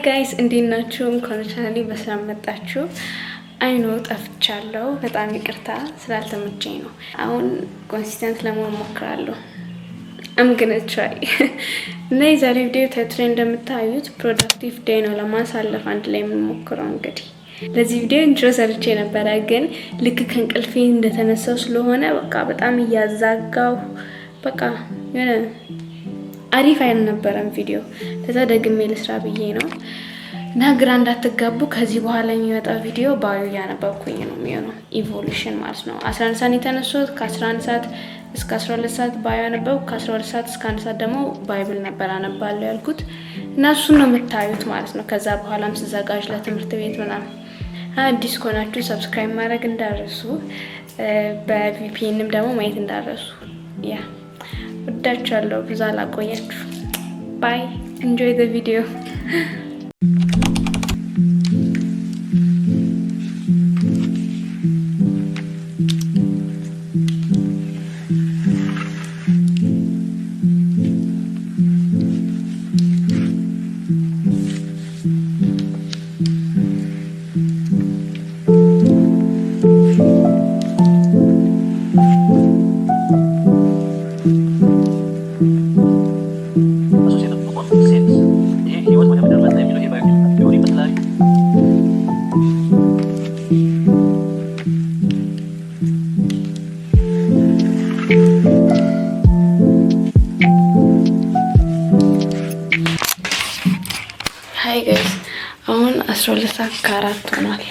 guys, እንዴት ናችሁ? እንኳን ቻናሌ በሰላም መጣችሁ። አይኖ ጠፍቻለሁ፣ በጣም ይቅርታ ስላልተመቸኝ ነው። አሁን ኮንሲስተንት ለመሆን ሞክራለሁ። I'm gonna try። እና የዛሬ ቪዲዮ ታይትል እንደምታዩት ፕሮዳክቲቭ ዴይ ነው ለማሳለፍ አንድ ላይ የምንሞክረው። እንግዲህ ለዚህ ቪዲዮ ኢንትሮ ሰርቼ ነበር፣ ግን ልክ ከእንቅልፌ እንደተነሳው ስለሆነ በቃ በጣም እያዛጋው በቃ የሆነ አሪፍ አልነበረም ቪዲዮ። ለዛ ደግሜ ልስራ ብዬ ነው። እና ግራ እንዳትጋቡ፣ ከዚህ በኋላ የሚወጣው ቪዲዮ ባዮ ያነበብኩኝ ነው የሚሆነው፣ ኢቮሉሽን ማለት ነው። 11 ሰዓት የተነሳሁት፣ ከ11 ሰዓት እስከ 12 ሰዓት ባዮ ያነበብኩ፣ ከ12 ሰዓት እስከ 1 ሰዓት ደግሞ ባይብል ነበር አነባለሁ ያልኩት። እና እሱን ነው የምታዩት ማለት ነው። ከዛ በኋላም ስዘጋጅ ለትምህርት ቤት ምናምን። አዲስ ከሆናችሁ ሰብስክራይብ ማድረግ እንዳረሱ፣ በቪፒኤንም ደግሞ ማየት እንዳረሱ። ያ ወዳችኋለሁ። ብዙ አላቆያችሁ። ባይ ኢንጆይ ዘ ቪዲዮ። ሃይ ጋይስ፣ አሁን 12:04 ሆኗል።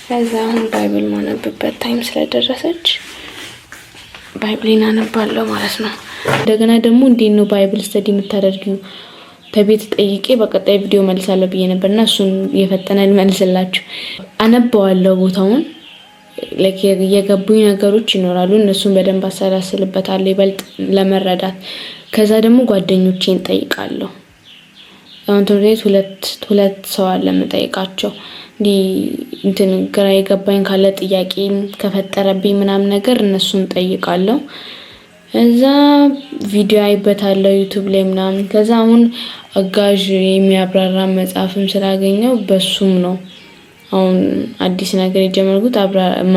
ከዛ አሁን ባይብል ማነብበት ታይም ስለደረሰች ባይብሌን አነባለሁ ማለት ነው። እንደገና ደግሞ እንዴት ነው ባይብል ስተዲ የምታደርጊው ተቤት ጠይቄ በቀጣይ ቪዲዮ መልሳለሁ ብዬ ነበርና እሱን የፈጠነ ልመልስላችሁ። አነባዋለሁ ቦታውን የገቡኝ ነገሮች ይኖራሉ፣ እነሱን በደንብ አሰላስልበታለሁ ይበልጥ ለመረዳት። ከዛ ደግሞ ጓደኞቼን ጠይቃለሁ። አሁን ትሬት ሁለት ሰው አለ የምጠይቃቸው። እንትን ግራ የገባኝ ካለ ጥያቄ ከፈጠረብኝ ምናምን ነገር እነሱን ጠይቃለሁ። እዛ ቪዲዮ አይበታለሁ ዩቲዩብ ላይ ምናምን። ከዛ አሁን አጋዥ የሚያብራራ መጽሐፍም ስላገኘው በሱም ነው አሁን አዲስ ነገር የጀመርኩት።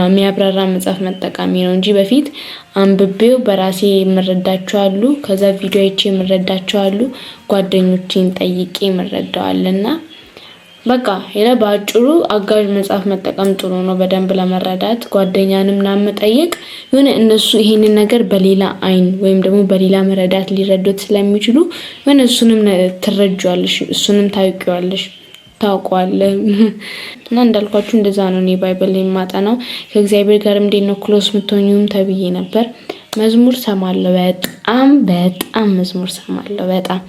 የሚያብራራ መጽሐፍ መጠቀሚ ነው እንጂ በፊት አንብቤው በራሴ የምረዳቸው አሉ፣ ከዛ ቪዲዮ አይቼ የምረዳቸው አሉ፣ ጓደኞቼን ጠይቄ የምረዳዋልና በቃ በአጭሩ አጋዥ መጽሐፍ መጠቀም ጥሩ ነው በደንብ ለመረዳት። ጓደኛንም መጠየቅ የሆነ እነሱ ይሄንን ነገር በሌላ አይን ወይም ደግሞ በሌላ መረዳት ሊረዱት ስለሚችሉ የሆነ እሱንም ትረጃለሽ፣ እሱንም ታውቂዋለሽ፣ ታውቋለህ። እና እንዳልኳችሁ እንደዛ ነው እኔ ባይብል የማጠናው። ከእግዚአብሔር ጋር እንዴት ነው ክሎስ የምትሆኚውም ተብዬ ነበር። መዝሙር ሰማለሁ፣ በጣም መዝሙር ሰማለሁ በጣም።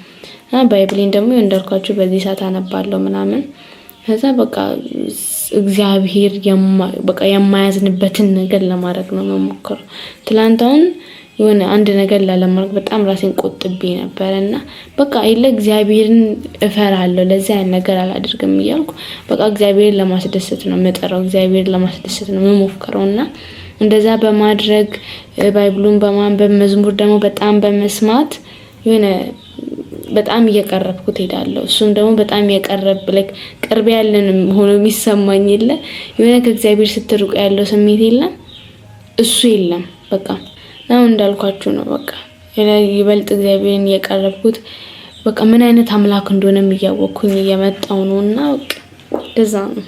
እና ባይብሌን ደግሞ እንዳልኳችሁ በዚህ ሰዓት አነባለሁ ምናምን። ከዛ በቃ እግዚአብሔር በቃ የማያዝንበትን ነገር ለማድረግ ነው መሞከር። ትላንታውን የሆነ አንድ ነገር ላለማድረግ በጣም ራሴን ቆጥቤ ነበርና በቃ እግዚአብሔርን እፈራለሁ፣ ለዚህ አይነት ነገር አላደርግም እያልኩ በቃ እግዚአብሔርን ለማስደሰት ነው የምጠራው፣ እግዚአብሔርን ለማስደሰት ነው የምሞክረውና እንደዛ በማድረግ ባይብሉን በማንበብ መዝሙር ደግሞ በጣም በመስማት የሆነ በጣም እየቀረብኩት ሄዳለሁ። እሱም ደግሞ በጣም ቅርብ ያለን ሆኖ የሚሰማኝ የሆነ ከእግዚአብሔር ስትርቁ ያለው ስሜት የለም፣ እሱ የለም በቃ። ነው እንዳልኳችሁ ነው በቃ ይበልጥ እግዚአብሔርን እየቀረብኩት በቃ ምን አይነት አምላክ እንደሆነም እያወቅኩኝ እየመጣው ነውና በቃ ለዛ ነው።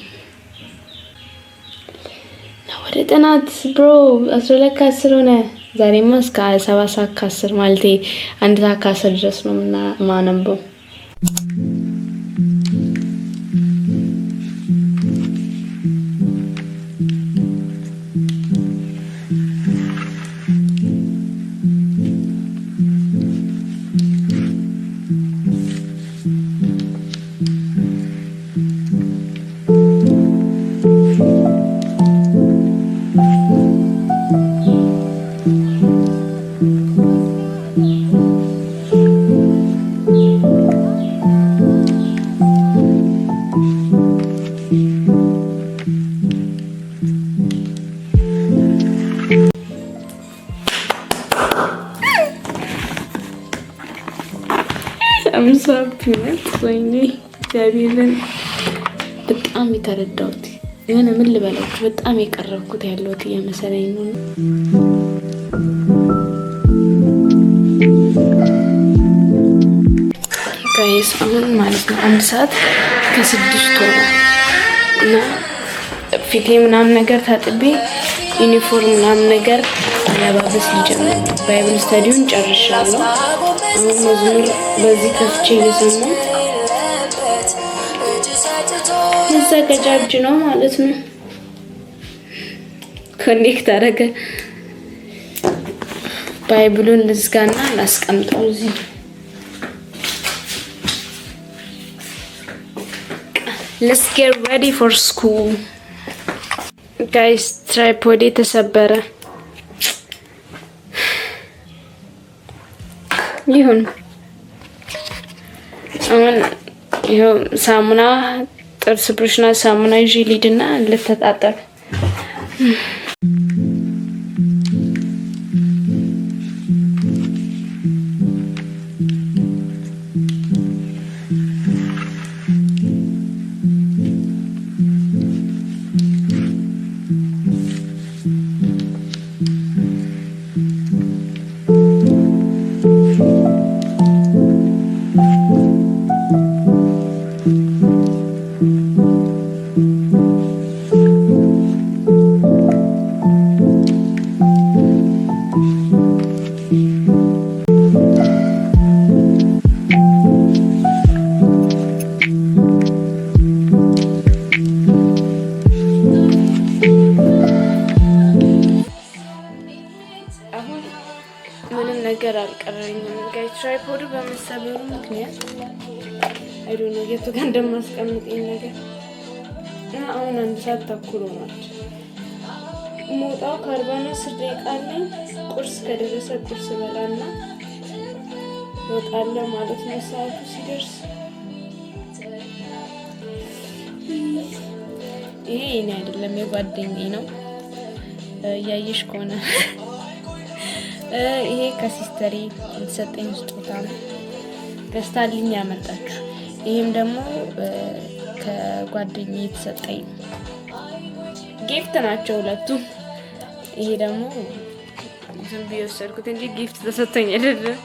ወደ ጥናት ብሮ 12:10 ሆነ። ዛሬማ እስከ 7:10 ማለቴ 1:10 ድረስ ነው ማነበው። I'm so happy. Like, እግዚአብሔርን በጣም የተረዳሁት የሆነ ምን ልበላችሁ በጣም የቀረብኩት ያለሁት የመሰለኝ ነው። ጋይስ አሁን ማለት ነው 1 ሰዓት ከ6 ሆነ እና ፊቴ ምናምን ነገር ታጥቤ ዩኒፎርም ምናምን ነገር አለባበስ ልጀምር። ባይብል ስታዲውን ጨርሻለሁ። አሁን መዝሙር በዚህ ከፍቼ እየሰማሁ ልዘገጃጅ ነው ማለት ነው። ኮኔክት አደረገ። ባይብሉን ልዝጋና ላስቀምጠው እዚህ። Let's get ready for school. Guys, tripod ተሰበረ። ይሁን አሁን ይኸው ሳሙና ጥርስ ብሩሽና ሳሙና ይዤ ልሂድና ልተጣጠብ። ምንም ነገር አልቀረኝም ጋይስ። ትራይፖዱ በመሰበሩ ምክንያት አይ ዶንት ኖ የቱ ጋር እንደማስቀምጥ ነገር እና አሁን 1 ሰዓት ተኩል ሆኗል። ሞጣው ከ40 እና 10 ደቂቃ ላይ ቁርስ ከደረሰ ቁርስ በላና ወጣለ ማለት ነው። ሰዓቱ ሲደርስ ይሄ እኔ አይደለም የጓደኛዬ ነው ያየሽ ከሆነ ይሄ ከሲስተሪ የተሰጠኝ ስጦታ ነው። ገዝታልኝ ያመጣችሁ። ይሄም ደግሞ ከጓደኛዬ የተሰጠኝ ጊፍት ናቸው ሁለቱም። ይሄ ደግሞ ዝም ብዬ ወሰድኩት እንጂ ጊፍት ተሰጥቶኝ አይደለም።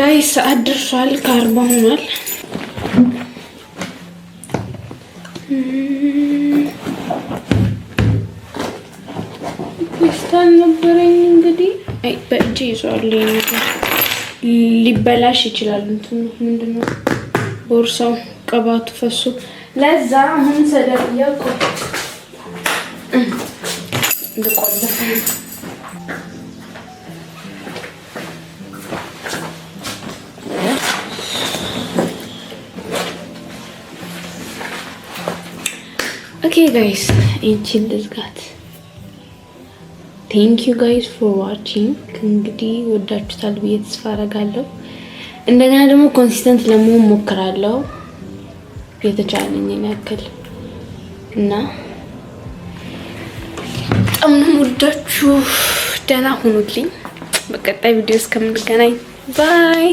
ጋይስ ሰዓት ደርሷል። ከ40 ሆኗል። ስታን ነበረኝ እንግዲህ አይ በእጄ ይዟል። ሊበላሽ ይችላል። እንትን ምንድነው ቦርሳው ቀባቱ ፈሱ። ለዛ አሁን ሰደርያው ልቆልፍ Okay guys, እንቺን ልዝጋት። Thank you guys for watching. እንግዲህ ወዳችሁታል ብዬ ተስፋ አደርጋለሁ። እንደገና ደግሞ ኮንሲስተንት ለመሆን ሞክራለሁ የተቻለኝን ያክል እና በጣም ነው ወዳችሁ። ደህና ሁኑልኝ። በቀጣይ ቪዲዮ እስከምንገናኝ ባይ